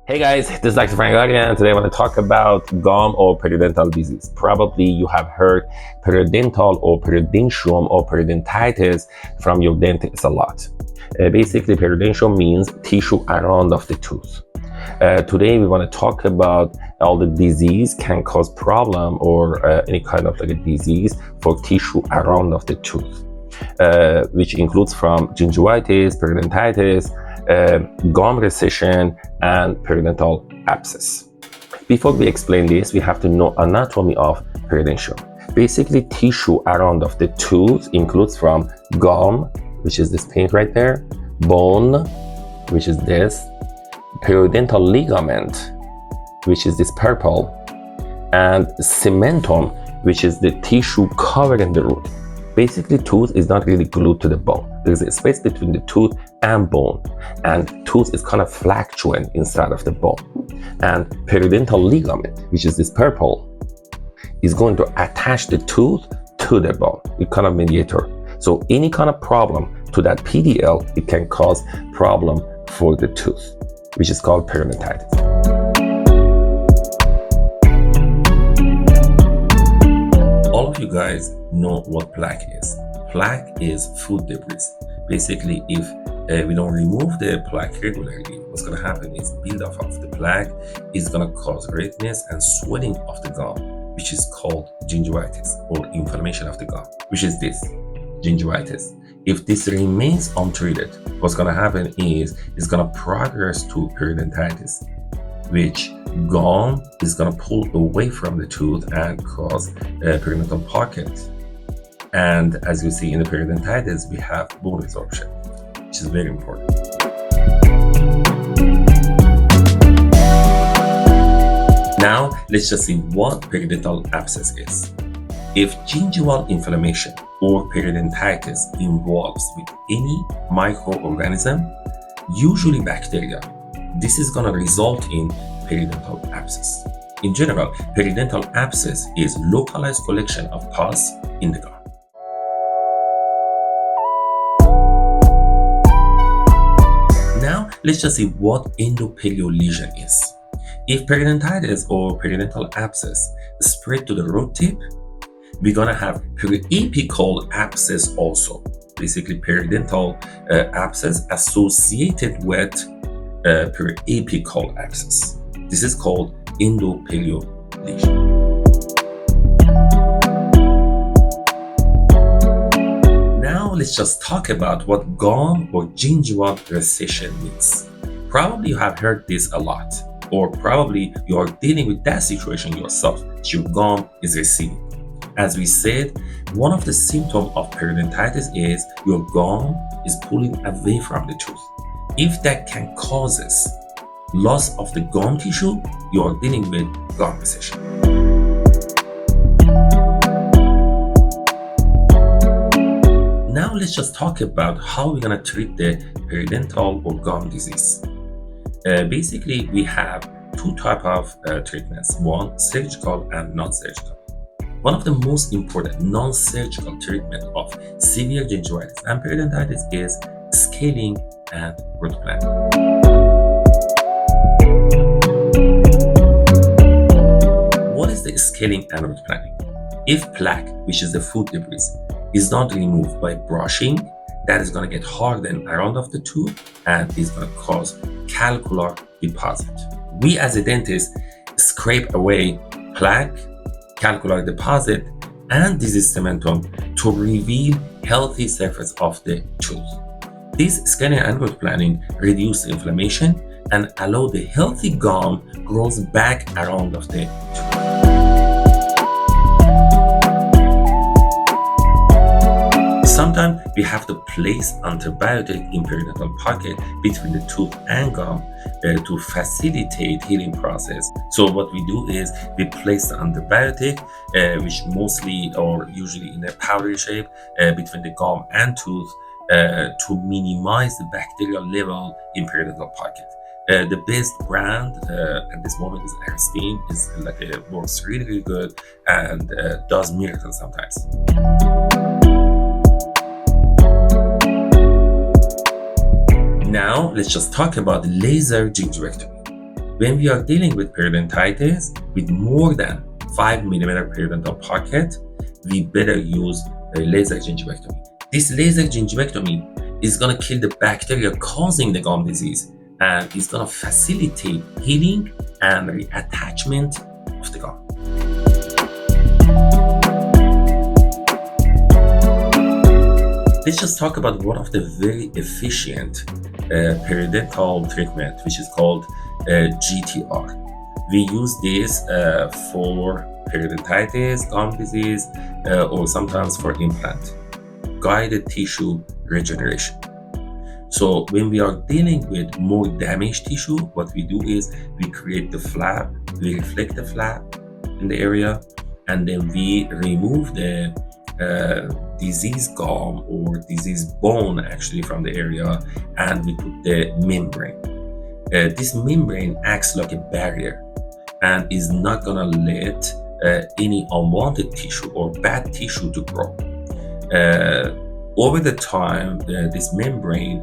Hey guys, this is Dr. Frank again, and today I want to talk about gum or periodontal disease. Probably you have heard periodontal or periodontium or periodontitis from your dentist a lot. Basically, periodontium means tissue around of the tooth. Today we want to talk about all the disease can cause problem or any kind of like a disease for tissue around of the tooth, which includes from gingivitis, periodontitis, gum recession, and periodontal abscess. Before we explain this, we have to know anatomy of periodontium. Basically, tissue around of the tooth includes from gum, which is this paint right there, bone, which is this, periodontal ligament, which is this purple, and cementum, which is the tissue covered in the root. Basically, tooth is not really glued to the bone. There's a space between the tooth and bone, and tooth is kind of fluctuant inside of the bone. And periodontal ligament, which is this purple, is going to attach the tooth to the bone. It's kind of mediator. So any kind of problem to that PDL, it can cause problem for the tooth, which is called periodontitis. All of you guys know what plaque is. Plaque is food debris. Basically, if we don't remove the plaque regularly, what's going to happen is buildup of the plaque is going to cause redness and swelling of the gum, which is called gingivitis, or inflammation of the gum, which is this, gingivitis. If this remains untreated, what's going to happen is it's going to progress to periodontitis, which gum is going to pull away from the tooth and cause a periodontal pocket. And as you see in the periodontitis, we have bone resorption, which is very important. Now, let's just see what periodontal abscess is. If gingival inflammation or periodontitis involves with any microorganism, usually bacteria, this is going to result in periodontal abscess. In general, periodontal abscess is localized collection of pus in the gum. Now, let's just see what endoperiolesion lesion is. If periodontitis or periodontal abscess spread to the root tip, we're gonna have periapical abscess also. Basically, periodontal abscess associated with periapical abscess. This is called endoperiolesion lesion. Now let's just talk about what gum or gingival recession means. Probably you have heard this a lot, or probably you are dealing with that situation yourself. Your gum is receding. As we said, one of the symptoms of periodontitis is your gum is pulling away from the tooth. If that can causes loss of the gum tissue, you are dealing with gum recession. Now let's just talk about how we're gonna treat the periodontal or gum disease. Basically, we have two types of treatments, one surgical and non-surgical. One of the most important non-surgical treatment of severe gingivitis and periodontitis is scaling and root planning. What is the scaling and root planning? If plaque, which is the food debris, is not removed by brushing, that is going to get hardened around of the tooth and is going to cause calcular deposit. We as a dentist scrape away plaque, calcular deposit, and disease cementum to reveal healthy surface of the tooth. This scaling and root planning reduce inflammation and allow the healthy gum grows back around of the tooth. Sometimes we have to place antibiotic in periodontal pocket between the tooth and gum to facilitate healing process. So what we do is we place the antibiotic, which mostly or usually in a powdery shape, between the gum and tooth to minimize the bacterial level in periodontal pocket. The best brand at this moment is Aristine. It's like it works really, really good and does miracles sometimes. Now, let's just talk about laser gingivectomy. When we are dealing with periodontitis with more than 5 millimeter periodontal pocket, we better use a laser gingivectomy. This laser gingivectomy is going to kill the bacteria causing the gum disease and is going to facilitate healing and reattachment of the gum. Let's just talk about one of the very efficient periodontal treatment, which is called GTR. We use this for periodontitis, gum disease, or sometimes for implant, guided tissue regeneration. So when we are dealing with more damaged tissue, what we do is we create the flap, we reflect the flap in the area, and then we remove the diseased gum or diseased bone actually from the area, and we put the membrane. This membrane acts like a barrier and is not gonna let any unwanted tissue or bad tissue to grow. Over the time, this membrane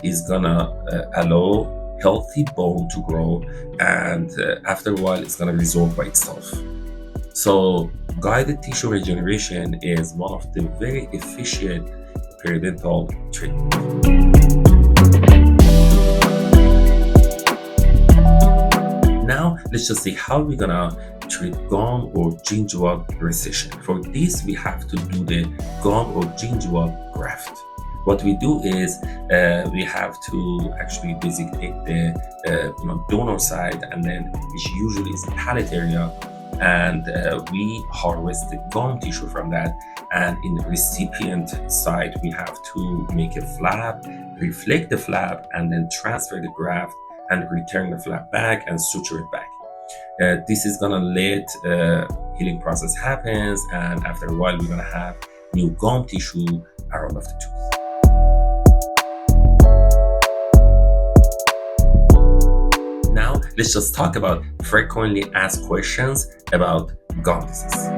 is gonna allow healthy bone to grow, and after a while it's gonna resolve by itself. So guided tissue regeneration is one of the very efficient periodontal treatments. Now let's just see how we're gonna treat gum or gingival recession. For this, we have to do the gum or gingival graft. What we do is we have to actually designate the donor side, and then which usually is the palate area, and we harvest the gum tissue from that. And in the recipient side, we have to make a flap, reflect the flap, and then transfer the graft and return the flap back and suture it back. This is gonna let healing process happens, and after a while we're gonna have new gum tissue around of the tooth. Now let's just talk about frequently asked questions about gum disease.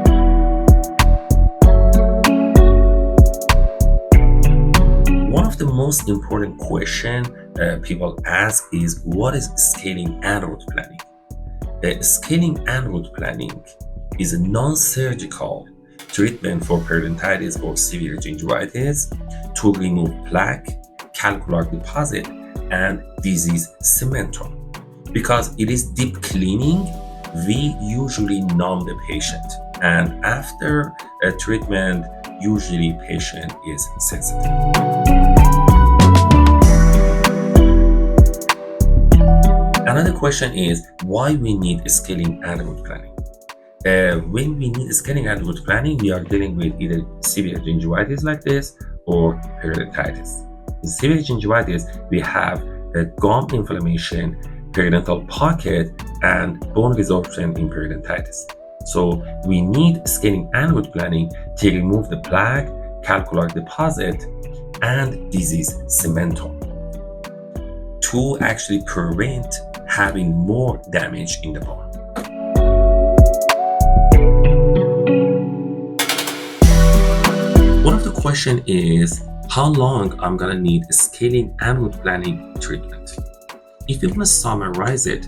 One of the most important questions people ask is, what is scaling and root planning? Scaling and root planning is a non-surgical treatment for periodontitis or severe gingivitis to remove plaque, calcular deposit, and disease cementum. Because it is deep cleaning, we usually numb the patient, and after a treatment, usually patient is sensitive. Another question is why we need scaling and root planning. When we need scaling and root planning, we are dealing with either severe gingivitis like this or periodontitis. In severe gingivitis, we have gum inflammation, periodontal pocket, and bone resorption in periodontitis. So we need scaling and root planning to remove the plaque, calcular deposit, and disease cementum to actually prevent having more damage in the bone. One of the question is how long I'm gonna need scaling and root planning treatment. If you want to summarize it,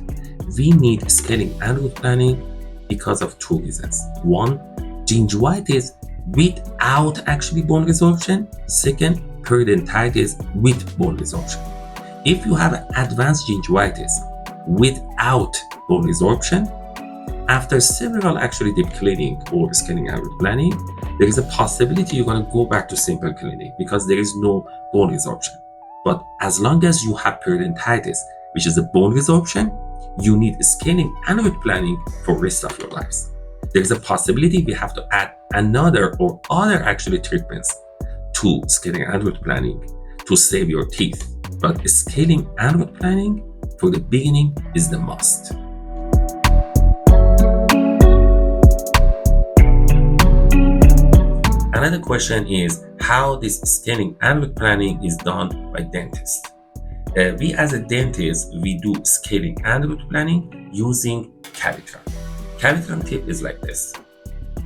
we need scaling and root planning because of two reasons. One, gingivitis without actually bone resorption. Second, periodontitis with bone resorption. If you have advanced gingivitis without bone resorption, after several actually deep cleaning or scaling and root planning, there is a possibility you're going to go back to simple cleaning because there is no bone resorption. But as long as you have periodontitis, which is a bone resorption, you need scaling and root planning for rest of your lives. There is a possibility we have to add another or other actually treatments to scaling and root planning to save your teeth. But scaling and root planning for the beginning is the must. Another question is how this scaling and root planning is done by dentists. We as a dentist, we do scaling and root planning using Cavitron. Cavitron tip is like this.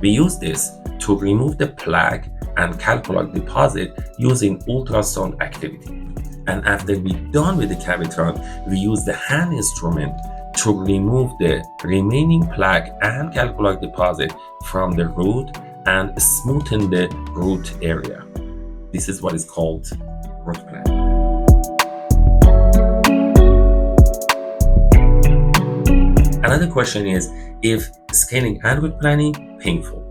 We use this to remove the plaque and calcular deposit using ultrasound activity. And after we're done with the Cavitron, we use the hand instrument to remove the remaining plaque and calculoid deposit from the root and smoothen the root area. This is what is called root planning. Another question is, if scaling and root planning painful?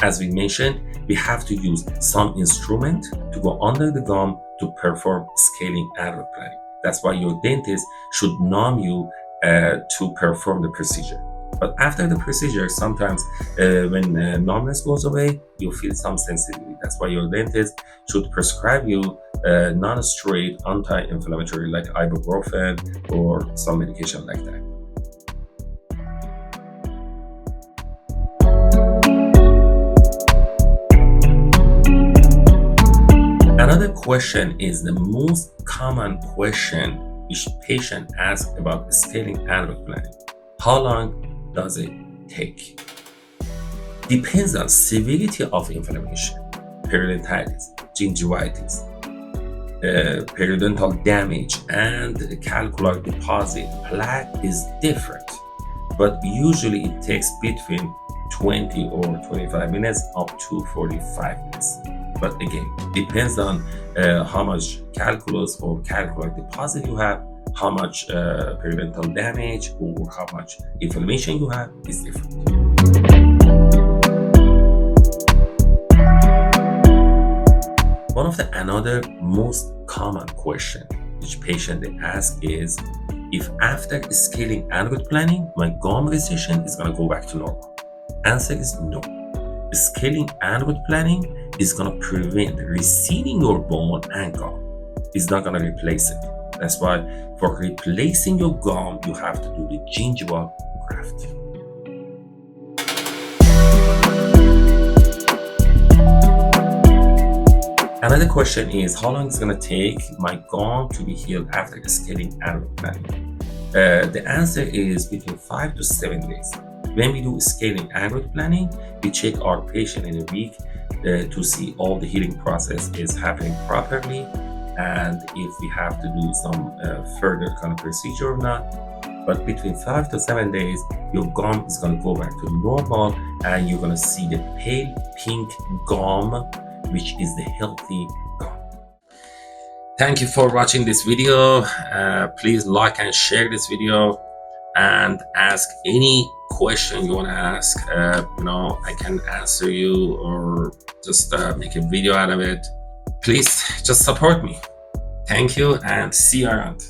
As we mentioned, we have to use some instrument to go under the gum to perform scaling and root planning. That's why your dentist should numb you to perform the procedure. But after the procedure, sometimes when numbness goes away, you feel some sensitivity. That's why your dentist should prescribe you non-steroid anti-inflammatory like ibuprofen or some medication like that. Another question is the most common question which patient ask about scaling and root planning. How long does it take? Depends on severity of inflammation, periodontitis, gingivitis, periodontal damage, and calculoid deposit. Plaque is different, but usually it takes between 20 or 25 minutes up to 45 minutes. But again, depends on how much calculus or calculoid deposit you have, how much periodontal damage or how much inflammation you have is different. One of the another most common question which patient they ask is, if after scaling and root planning, my gum recession is going to go back to normal? Answer is no. Scaling and root planning is going to prevent receding your bone and gum. It's not going to replace it. That's why for replacing your gum, you have to do the gingival graft. Another question is, how long is it going to take my gum to be healed after scaling and root planning? The answer is between 5 to 7 days. When we do scaling and root planning, we check our patient in a week to see all the healing process is happening properly, and if we have to do some further kind of procedure or not. But between 5 to 7 days, your gum is going to go back to normal, and you're going to see the pale pink gum, which is the healthy gum. Thank you for watching this video. Please like and share this video, and ask any question you want to ask. I can answer you or just make a video out of it. Please just support me. Thank you, and see you around.